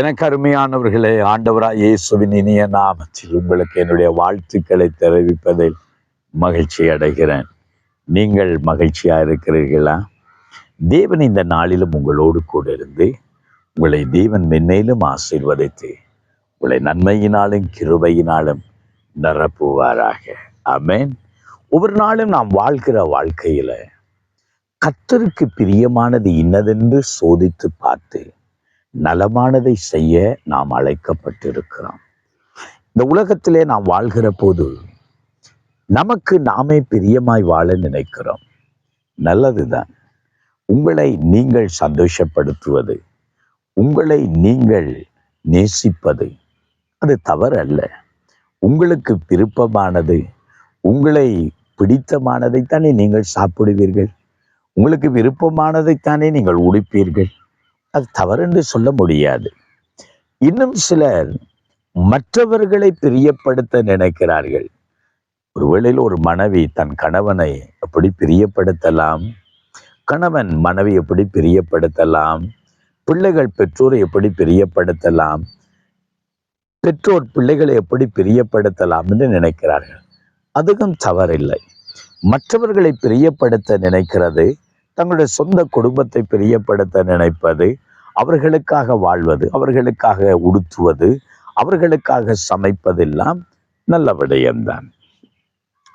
எனக்கு அருமையானவர்களே, ஆண்டவராய் இயேசுவின் இனிய நாமத்தில் உங்களுக்கு என்னுடைய வாழ்த்துக்களை தெரிவிப்பதில் மகிழ்ச்சி அடைகிறேன். நீங்கள் மகிழ்ச்சியா இருக்கிறீர்களா? தேவன் இந்த நாளிலும் உங்களோடு கூட இருந்து உங்களை தேவன் மென்மேலும் ஆசீர்வதித்து உங்களை நன்மையினாலும் கிருபையினாலும் நிரப்புவாராக. ஆமென். ஒவ்வொரு நாளும் நாம் வாழ்கிற வாழ்க்கையில கர்த்தருக்கு பிரியமானது இன்னதென்று சோதித்து பார்த்து நலமானதை செய்ய நாம் அழைக்கப்பட்டிருக்கிறோம். இந்த உலகத்திலே நாம் வாழ்கிற போது நமக்கு நாமே பிரியமாய் வாழ நினைக்கிறோம். நல்லதுதான். உங்களை நீங்கள் சந்தோஷப்படுத்துவது, உங்களை நீங்கள் நேசிப்பது அது தவறல்ல. உங்களுக்கு விருப்பமானது, உங்களை பிடித்தமானதைத்தானே நீங்கள் சாப்பிடுவீர்கள். உங்களுக்கு விருப்பமானதைத்தானே நீங்கள் உடுப்பீர்கள். அது தவறென்று சொல்ல முடியாது. இன்னும் சிலர் மற்றவர்களை பிரியப்படுத்த நினைக்கிறார்கள். ஒருவேளையில் ஒரு மனைவி தன் கணவனை எப்படி பிரியப்படுத்தலாம், கணவன் மனைவி எப்படி பிரியப்படுத்தலாம், பிள்ளைகள் பெற்றோரை எப்படி பிரியப்படுத்தலாம், பெற்றோர் பிள்ளைகளை எப்படி பிரியப்படுத்தலாம் என்று நினைக்கிறார்கள். அதுவும் தவறில்லை. மற்றவர்களை பிரியப்படுத்த நினைக்கிறது, தங்களுடைய சொந்த குடும்பத்தை பிரியப்படுத்த நினைப்பது, அவர்களுக்காக வாழ்வது, அவர்களுக்காக உடுத்துவது, அவர்களுக்காக சமைப்பதெல்லாம் நல்ல விடயம்தான்.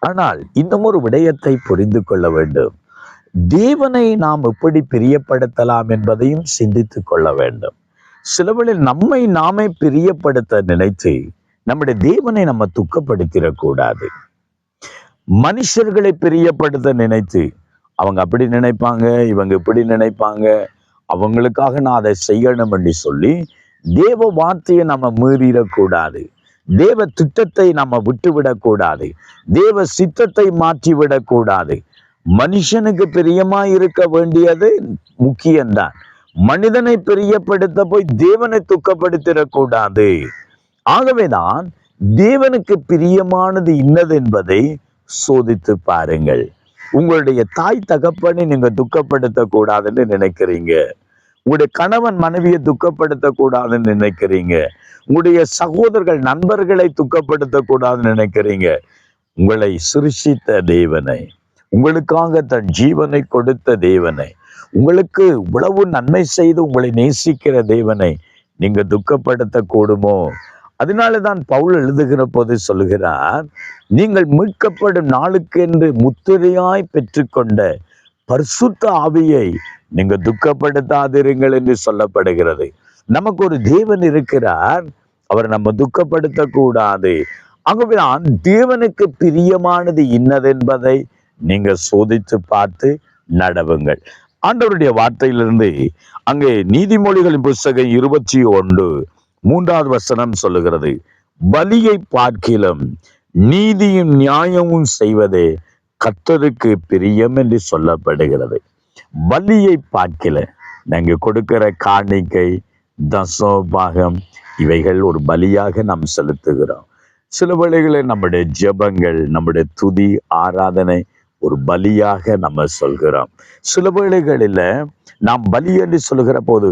ஆனால் இன்னும் ஒரு விடயத்தை புரிந்து கொள்ள வேண்டும். தேவனை நாம் எப்படி பிரியப்படுத்தலாம் என்பதையும் சிந்தித்து கொள்ள வேண்டும். சிலவழில் நம்மை நாமே பிரியப்படுத்த நினைத்து நம்முடைய தேவனை நம்ம துக்கப்படுத்திடக்கூடாது. மனுஷர்களை பிரியப்படுத்த நினைத்து அவங்க அப்படி நினைப்பாங்க, இவங்க இப்படி நினைப்பாங்க, அவங்களுக்காக நான் அதை செய்யணும் என்று சொல்லி தேவ வார்த்தையை நம்ம மீறிடக்கூடாது. தேவ திட்டத்தை நம்ம விட்டுவிடக்கூடாது. தேவ சித்தத்தை மாற்றிவிடக்கூடாது. மனுஷனுக்கு பிரியமாய் இருக்க வேண்டியது முக்கியம்தான். மனிதனை பிரியப்படுத்த போய் தேவனை துக்கப்படுத்திடக்கூடாது. ஆகவேதான் தேவனுக்கு பிரியமானது இன்னது என்பதை சோதித்து பாருங்கள். உங்களுடைய தாய் தகப்பனை நீங்க துக்கப்படுத்த கூடாதுன்னு நினைக்கிறீங்க. உங்களுடைய கணவன் மனைவியை துக்கப்படுத்த கூடாதுன்னு நினைக்கிறீங்க. உங்களுடைய சகோதரர்கள் நண்பர்களை துக்கப்படுத்த கூடாதுன்னு நினைக்கிறீங்க. உங்களை சிருஷ்டித்த தேவனை, உங்களுக்காக தன் ஜீவனை கொடுத்த தேவனை, உங்களுக்கு இவ்வளவு நன்மை செய்து உங்களை நேசிக்கிற தேவனை நீங்க துக்கப்படுத்த கூடுமோ? அதனாலதான் பவுல் எழுதுகிற போது சொல்லுகிறார், நீங்கள் மீட்கப்படும் நாளுக்கென்று முத்திரையாய் பெற்றுக்கொண்ட பரிசுத்த ஆவியை நீங்க துக்கப்படுத்தாதிருங்கள் என்று சொல்லப்படுகிறது. நமக்கு ஒரு தேவன் இருக்கிறார், அவரை நம்ம துக்கப்படுத்த கூடாது. ஆகவேதான் தேவனுக்கு பிரியமானது இன்னதென்பதை நீங்க சோதித்து பார்த்து நடவுங்கள். ஆண்டவருடைய வார்த்தையிலிருந்து அங்கே நீதிமொழிகளின் புஸ்தகம் 21:3 வசனம் சொல்லுகிறது, பலியை பார்க்கிலும் நீதியும் நியாயமும் செய்வதே கர்த்தருக்கு பிரியம் என்று சொல்லப்படுகிறது. பலியை பார்க்கல, நாங்க கொடுக்கிற காணிக்கை, தசோபாகம் இவைகள் ஒரு பலியாக நாம் செலுத்துகிறோம். சில வேளைகளில் நம்முடைய ஜெபங்கள், நம்முடைய துதி ஆராதனை ஒரு பலியாக நம்ம சொல்கிறோம். சில வேளைகளில் நாம் பலி என்று சொல்கிற போது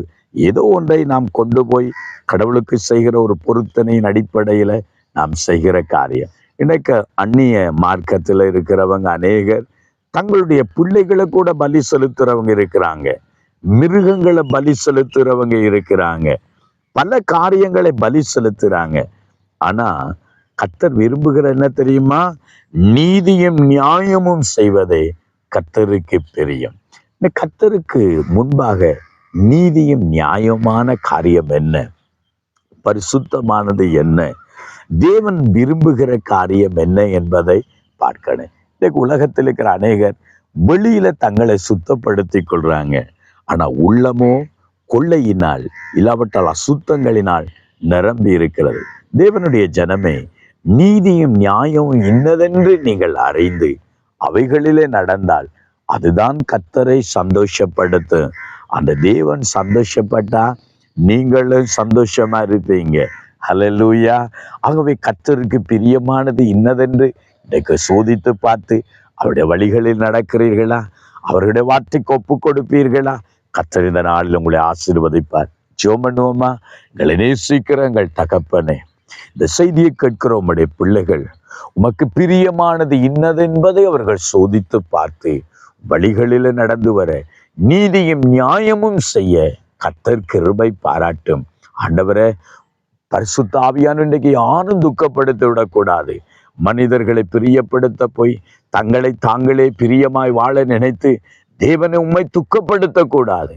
ஏதோ ஒன்றை நாம் கொண்டு போய் கடவுளுக்கு செய்கிற ஒரு பொருத்தனையின் அடிப்படையில நாம் செய்கிற காரியம். இன்னைக்கு அந்நிய மார்க்கத்தில் இருக்கிறவங்க அநேகர் தங்களுடைய பிள்ளைகளை கூட பலி செலுத்துறவங்க இருக்கிறாங்க, மிருகங்களை பலி செலுத்துறவங்க இருக்கிறாங்க, பல காரியங்களை பலி செலுத்துறாங்க. ஆனா கர்த்தர் விரும்புகிற என்ன தெரியுமா? நீதியும் நியாயமும் செய்வதே கர்த்தருக்கு பிரியம். இந்த கர்த்தருக்கு முன்பாக நீதியும் நியாயமான காரியம் என்ன, பரிசுத்தமானது என்ன, தேவன் விரும்புகிற காரியம் என்ன என்பதை பார்க்கணும். இன்னைக்கு உலகத்தில் இருக்கிற அநேகர் வெளியில தங்களை சுத்தப்படுத்தி கொள்றாங்க, ஆனா உள்ளமோ கொள்ளையினால் இல்லாவிட்டால் அசுத்தங்களினால் நிரம்பி இருக்கிறது. தேவனுடைய ஜனமே, நீதியும் நியாயமும் இன்னதென்று நீங்கள் அறிந்து அவைகளிலே நடந்தால் அதுதான் கர்த்தரை சந்தோஷப்படுத்தும். அந்த தேவன் சந்தோஷப்பட்டா நீங்களும் சந்தோஷமா இருப்பீங்க. ஹல்லேலூயா. ஆகவே கர்த்தருக்கு பிரியமானது இன்னதென்று இன்றைக்கு சோதித்து பார்த்து அவருடைய வழிகளில் நடக்கிறீர்களா? அவருடைய வார்த்தைக்கு ஒப்பு கொடுப்பீர்களா? கர்த்தர் இந்த நாளில் உங்களை ஆசீர்வதிப்பார். ஜெபம் பண்ணுவோமா? எங்களை நேசிக்கிற எங்கள் தகப்பனே, இந்த செய்தியை கேட்கிற உம்முடைய பிள்ளைகள் உமக்கு பிரியமானது இன்னதென்பதை அவர்கள் சோதித்து பார்த்து வழிகளில் நடந்து வர, நீதியும் நியாயமும் செய்ய கர்த்தர் கிருபை பாராட்டும். ஆண்டவரே, பரிசுத்த ஆவியான இன்றைக்கு யாரும் துக்கப்படுத்த விடக்கூடாது. மனிதர்களை பிரியப்படுத்த போய் தங்களை தாங்களே பிரியமாய் வாழ நினைத்து தேவனை உம்மை துக்கப்படுத்தக்கூடாது.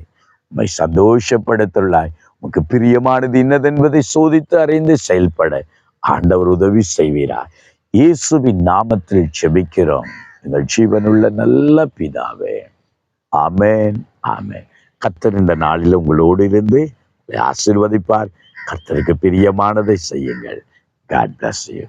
உம்மை சந்தோஷப்படுத்தலாய் உமக்கு பிரியமானது இன்னதென்பதை சோதித்து அறிந்து செயல்பட ஆண்டவர் உதவி செய்வீரார். இயேசுவின் நாமத்தில் ஜெபிக்கிறோம் எங்கள் ஜீவனுள்ள நல்ல பிதாவே. ஆமென், ஆமென். கர்த்தர் இந்த நாளில் உங்களோடு இருந்து ஆசீர்வதிப்பார். கர்த்தருக்கு பிரியமானதை செய்யுங்கள். God bless you.